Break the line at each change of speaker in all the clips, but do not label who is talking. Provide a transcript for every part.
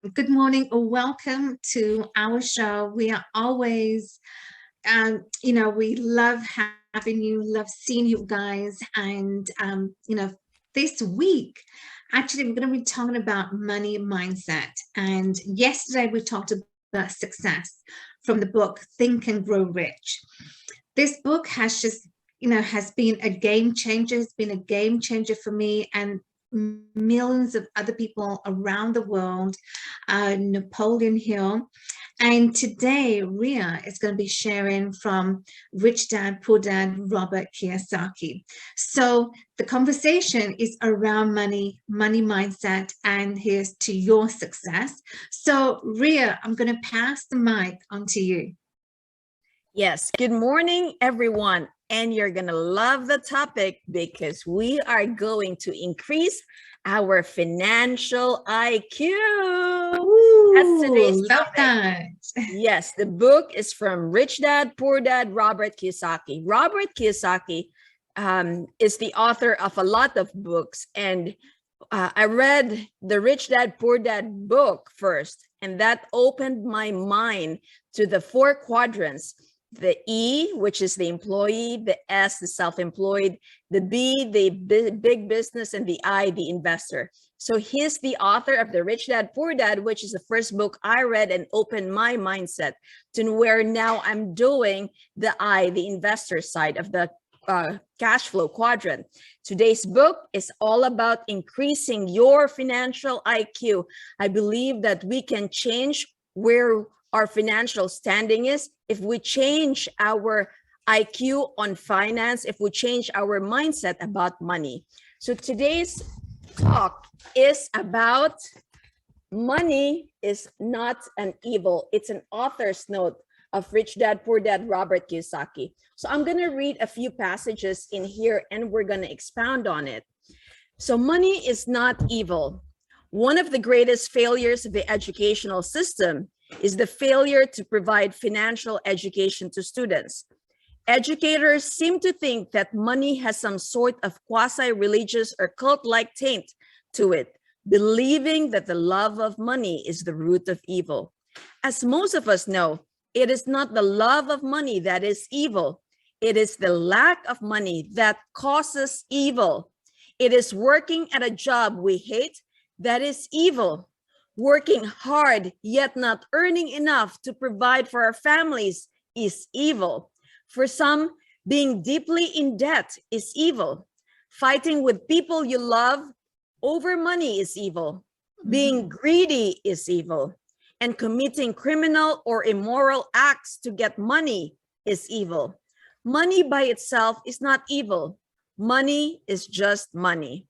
Good morning or welcome to our show. We are always, we love having you, love seeing you guys. And, this week, actually, we're going to be talking about money mindset. And yesterday, we talked about success from the book Think and Grow Rich. This book has just, has been a game changer. It's been a game changer for me and millions of other people around the world, Napoleon Hill. And today, Ria is going to be sharing from Rich Dad, Poor Dad, Robert Kiyosaki. So the conversation is around money, money mindset, and here's to your success. So Ria, I'm going to pass the mic on to you.
Yes, good morning, everyone. And you're going to love the topic because we are going to increase our financial IQ.
Ooh, that's today's topic. That.
Yes, the book is from Rich Dad, Poor Dad, Robert Kiyosaki. Robert Kiyosaki is the author of a lot of books. And I read the Rich Dad, Poor Dad book first, and that opened my mind to the 4 quadrants. The E, which is the employee, the S, the self-employed, the B, the big business, and the I, the investor. So he's the author of the Rich Dad, Poor Dad, which is the first book I read and opened my mindset to where now I'm doing the I, the investor side of the cash flow quadrant. Today's book is all about increasing your financial IQ. I believe that we can change where our financial standing is if we change our IQ on finance, if we change our mindset about money. So today's talk is about money is not an evil. It's an author's note of Rich Dad, Poor Dad, Robert Kiyosaki. So I'm going to read a few passages in here and we're going to expound on it. So money is not evil. One of the greatest failures of the educational system is the failure to provide financial education to students. Educators seem to think that money has some sort of quasi-religious or cult-like taint to it, believing that the love of money is the root of evil. As most of us know, it is not the love of money that is evil. It is the lack of money that causes evil. It is working at a job we hate that is evil. Working hard yet not earning enough to provide for our families is evil. For some, being deeply in debt is evil. Fighting with people you love over money is evil. Being greedy is evil. And committing criminal or immoral acts to get money is evil. Money by itself is not evil. Money is just money.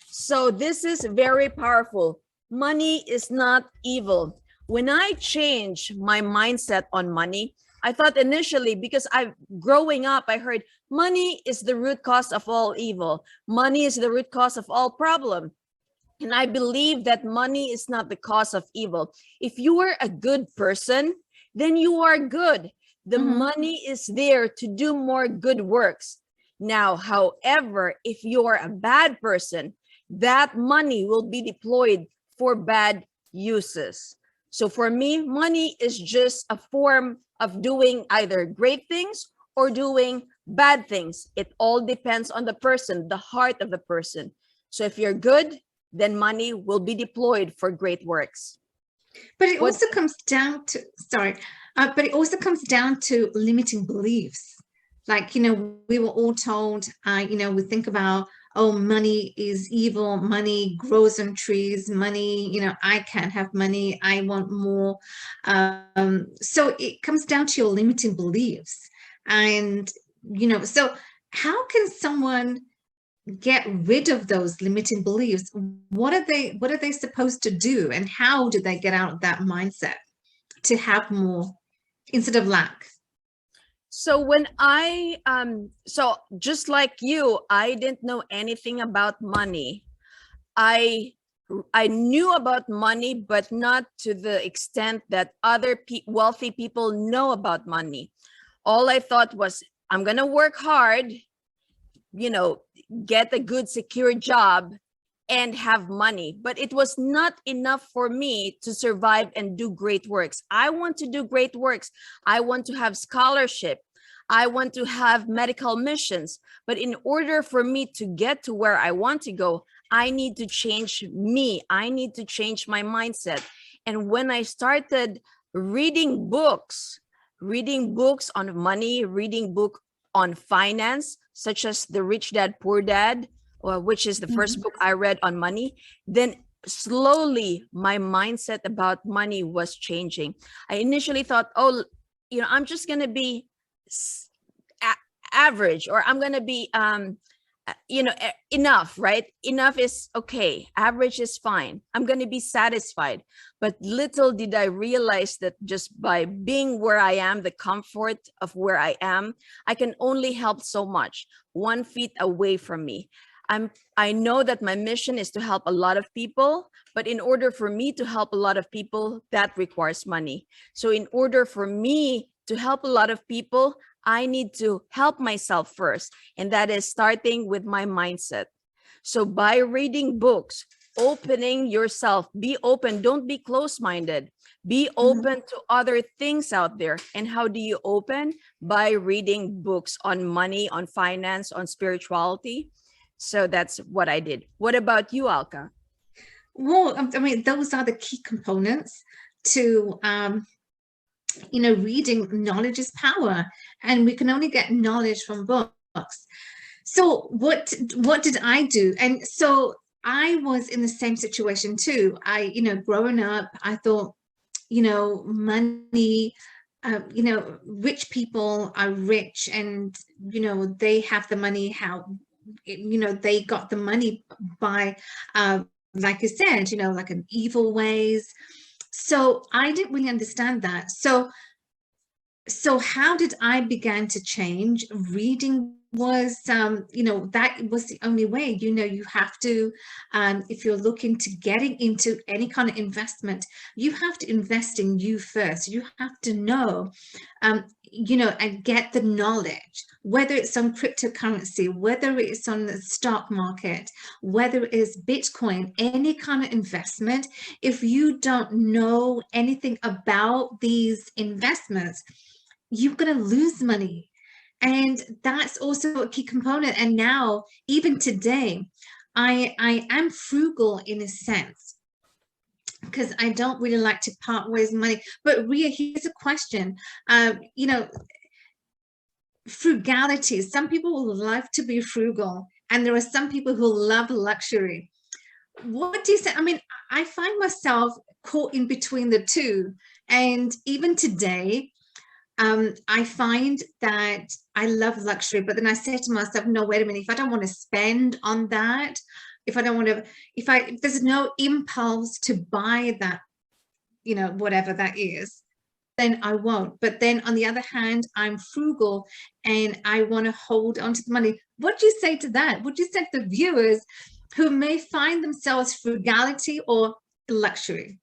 So this is very powerful. Money is not evil. When I changed my mindset on money, I thought initially, because growing up, I heard money is the root cause of all evil. Money is the root cause of all problem. And I believe that money is not the cause of evil. If you are a good person, then you are good. The money is there to do more good works. Now, however, if you are a bad person, that money will be deployed for bad uses. So for me, money is just a form of doing either great things or doing bad things. It all depends on the person, the heart of the person. So if you're good, then money will be deployed for great works.
But it also comes down to, but it also comes down to limiting beliefs. Like, we were all told, we think about, oh, money is evil, money grows on trees, money, I can't have money, I want more. So it comes down to your limiting beliefs. And, so how can someone get rid of those limiting beliefs? What are they supposed to do? And how do they get out of that mindset to have more instead of lack?
So when so just like you, I didn't know anything about money. I knew about money, but not to the extent that other wealthy people know about money. All I thought was, I'm going to work hard, get a good, secure job, and have money, but it was not enough for me to survive and do great works. I want to do great works. I want to have scholarship. I want to have medical missions. But in order for me to get to where I want to go, I need to change me. I need to change my mindset. And when I started reading books on money, reading book on finance, such as the Rich Dad, Poor Dad, which is the first book I read on money, then slowly my mindset about money was changing. I initially thought, oh, I'm just going to be average, or I'm going to be, enough, right? Enough is okay. Average is fine. I'm going to be satisfied. But little did I realize that just by being where I am, the comfort of where I am, I can only help so much, 1 feet away from me. I know that my mission is to help a lot of people, but in order for me to help a lot of people, that requires money. So in order for me to help a lot of people, I need to help myself first. And that is starting with my mindset. So by reading books, opening yourself, be open, don't be closed-minded, be open to other things out there. And how do you open? By reading books on money, on finance, on spirituality. So that's what I did. What about you, Alka?
Well, I mean, those are the key components to reading. Knowledge is power, and we can only get knowledge from books. So what did I do? And so I was in the same situation too. Growing up, I thought, money, rich people are rich, and they have the money. How they got the money by like I said, like in evil ways. So I didn't really understand that. So how did I begin to change? Reading was, that was the only way. You have to, if you're looking to getting into any kind of investment, you have to invest in you first. You have to know, and get the knowledge, whether it's on cryptocurrency, whether it's on the stock market, whether it's Bitcoin, any kind of investment. If you don't know anything about these investments, you're going to lose money. And that's also a key component. And now, even today, I am frugal in a sense, because I don't really like to part ways with money. But Ria, here's a question. Frugality. Some people will love to be frugal, and there are some people who love luxury. What do you say? I mean, I find myself caught in between the two. And even today, I find that I love luxury, but then I say to myself, no, wait a minute, if I don't want to spend on that, if I don't want to, if there's no impulse to buy that, whatever that is, then I won't. But then on the other hand, I'm frugal and I want to hold on to the money. What do you say to that? What do you say to the viewers who may find themselves frugality or luxury?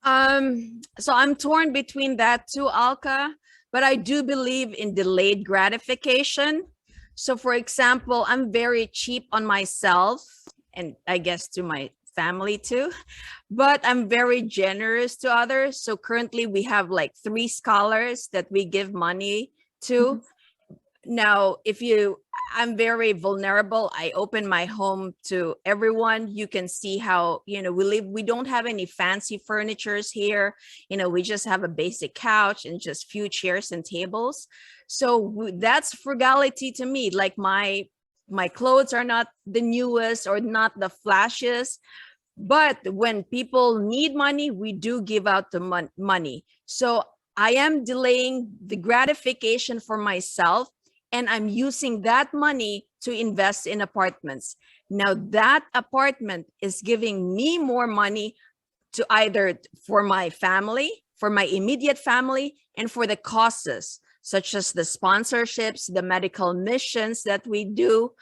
So I'm torn between that too, Alka, but I do believe in delayed gratification. So for example, I'm very cheap on myself, and I guess to my family too, but I'm very generous to others. So currently we have like 3 scholars that we give money to. Now, I'm very vulnerable. I open my home to everyone. You can see how, we don't have any fancy furnitures here. We just have a basic couch and just few chairs and tables. So that's frugality to me. Like my clothes are not the newest or not the flashiest, but when people need money, we do give out the money. So I am delaying the gratification for myself, and I'm using that money to invest in apartments. Now that apartment is giving me more money to either for my family, for my immediate family, and for the causes, such as the sponsorships, the medical missions that we do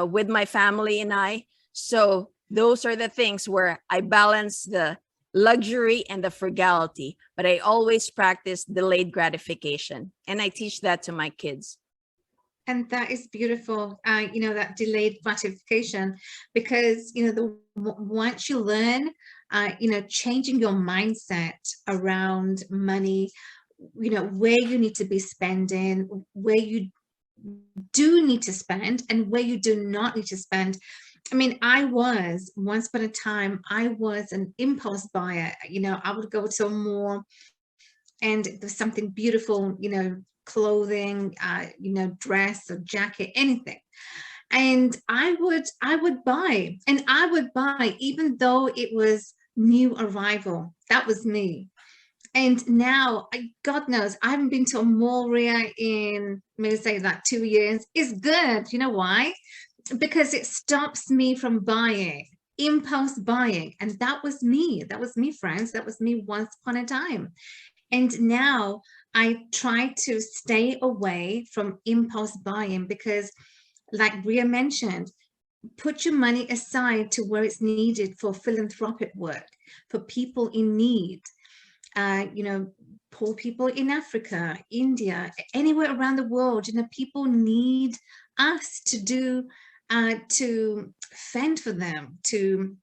with my family and I. So those are the things where I balance the luxury and the frugality, but I always practice delayed gratification. And I teach that to my kids.
And that is beautiful, that delayed gratification, because, once you learn, changing your mindset around money, where you need to be spending, where you do need to spend and where you do not need to spend. I mean, once upon a time, I was an impulse buyer. I would go to a mall and there's something beautiful, clothing, dress or jacket, anything. And I would buy, and I would buy even though it was new arrival. That was me. And now, God knows, I haven't been to a mall, Ria, in maybe say like 2 years. It's good. You know why? Because it stops me from buying, impulse buying. And that was me. That was me, friends. That was me once upon a time. And now I try to stay away from impulse buying because, like Ria mentioned, put your money aside to where it's needed for philanthropic work, for people in need. Poor people in Africa, India, anywhere around the world, people need us to do, to fend for them, to,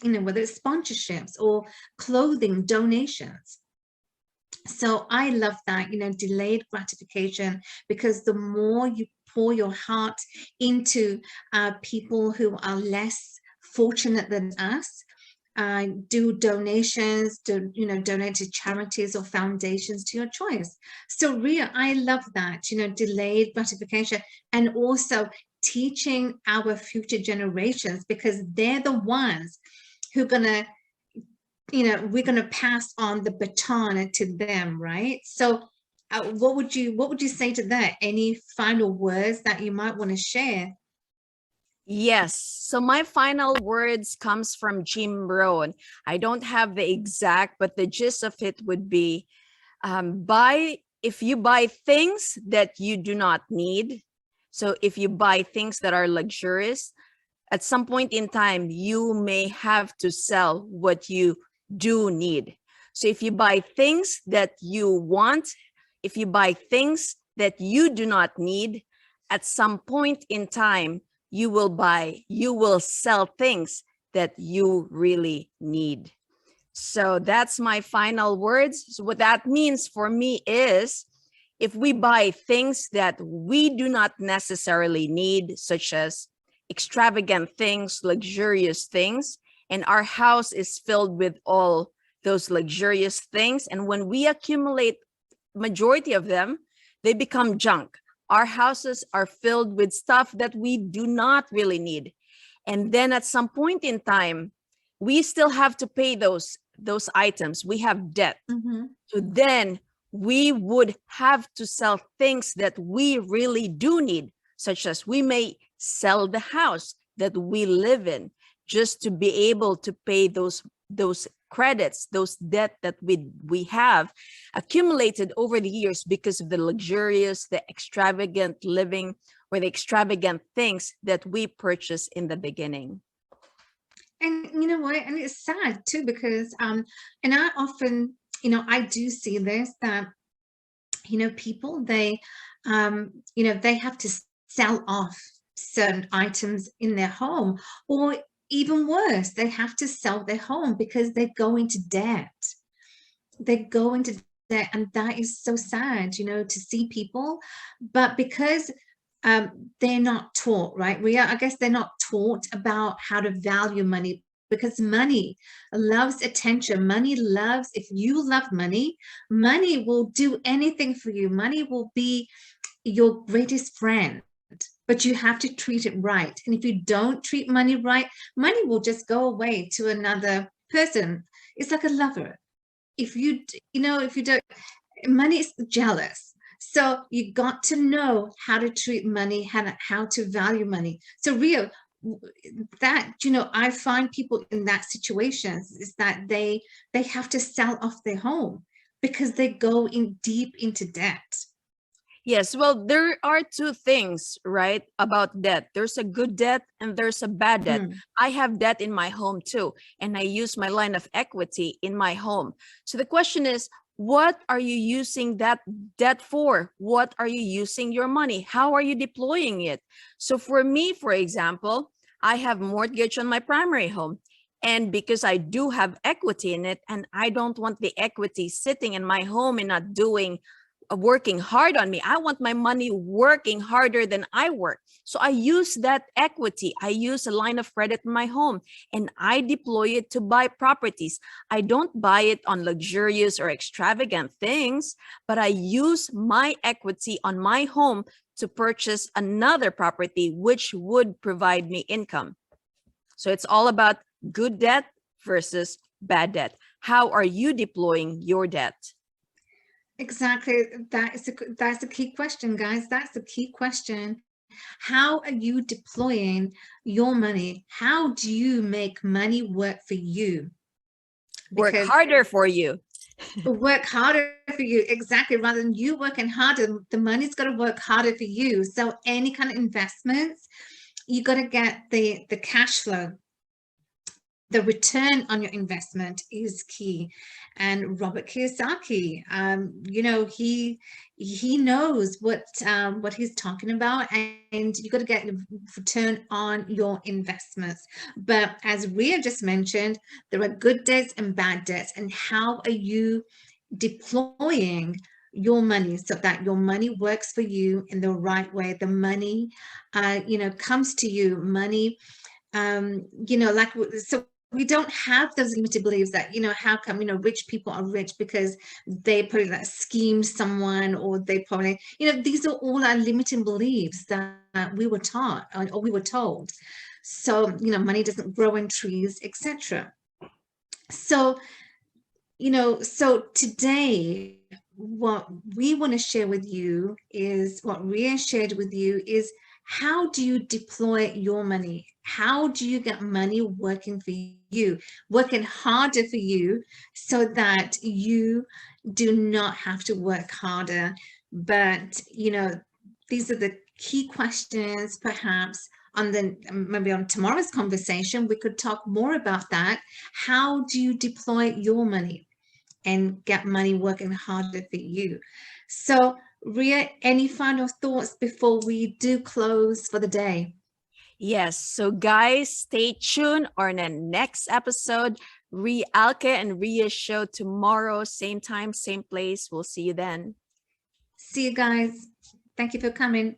whether it's sponsorships or clothing donations. So I love that, delayed gratification, because the more you pour your heart into people who are less fortunate than us, do donations, donate to charities or foundations to your choice. So Ria, I love that, delayed gratification, and also teaching our future generations, because they're the ones who are gonna, we're gonna pass on the baton to them, right? So what would you say to that? Any final words that you might want to share?
Yes. So my final words comes from 𝗔𝗹𝗸. I don't have the exact, but the gist of it would be, if you buy things that you do not need, so if you buy things that are luxurious, at some point in time, you may have to sell what you do need. So if you buy things that you want, if you buy things that you do not need, at some point in time, you will sell things that you really need. So that's my final words. So what that means for me is, if we buy things that we do not necessarily need, such as extravagant things, luxurious things, and our house is filled with all those luxurious things, and when we accumulate majority of them, they become junk. Our houses are filled with stuff that we do not really need. And then at some point in time, we still have to pay those items. We have debt.
Mm-hmm.
So then we would have to sell things that we really do need, such as we may sell the house that we live in just to be able to pay those credits, those debt that we have accumulated over the years because of the luxurious, the extravagant living, or the extravagant things that we purchased in the beginning.
And you know what? And it's sad too, because and I often, I do see this, that people, they they have to sell off certain items in their home, or even worse, they have to sell their home because they go into debt. They go into debt, and that is so sad, to see people. But because they're not taught, right? I guess they're not taught about how to value money, because money loves attention. Money loves, if you love money, money will do anything for you. Money will be your greatest friend. But you have to treat it right. And if you don't treat money right, money will just go away to another person. It's like a lover. If you don't, money is jealous. So you got to know how to treat money, how to value money. So Rio, that, I find people in that situations is that they have to sell off their home because they go in deep into debt.
Yes, well, there are two things, right, about debt. There's a good debt and there's a bad debt. I have debt in my home too, and I use my line of equity in my home. So the question is, What are you using that debt for? What are you using your money? How are you deploying it? So for me, for example, I have mortgage on my primary home. And because I do have equity in it, and I don't want the equity sitting in my home and not doing, working hard on me. I want my money working harder than I work. So I use that equity. I use a line of credit in my home and I deploy it to buy properties. I don't buy it on luxurious or extravagant things, but I use my equity on my home to purchase another property, which would provide me income. So it's all about good debt versus bad debt. How are you deploying your debt?
Exactly. That's a key question, guys. That's the key question. How are you deploying your money? How do you make money work for you?
Work
Because
harder for you.
work harder for you, exactly, rather than you working harder, the money's got to work harder for you. So any kind of investments, you got to get the cash flow. The return on your investment is key. And Robert Kiyosaki, you know, he knows what he's talking about, and you got to get a return on your investments. But as Ria just mentioned, there are good debts and bad debts, and how are you deploying your money so that your money works for you in the right way? The money, you know, comes to you. Money, you know, like, so we don't have those limited beliefs that, you know, how come, you know, rich people are rich because they probably like scheme someone, or they probably, you know, these are all our limiting beliefs that we were taught, or we were told. So, you know, money doesn't grow in trees, etc. So, you know, so today, what we want to share with you is what Ria shared with you is, how do you deploy your money? How do you get money working for you, working harder for you, so that you do not have to work harder? But, you know, these are the key questions. Perhaps on the, maybe on tomorrow's conversation, we could talk more about that. How do you deploy your money and get money working harder for you? So, Ria, any final thoughts before we do close for the day?
Yes. So guys, stay tuned on the next episode. 𝗥𝗵𝗲 and Ria's show tomorrow, same time, same place. We'll see you then.
See you guys. Thank you for coming.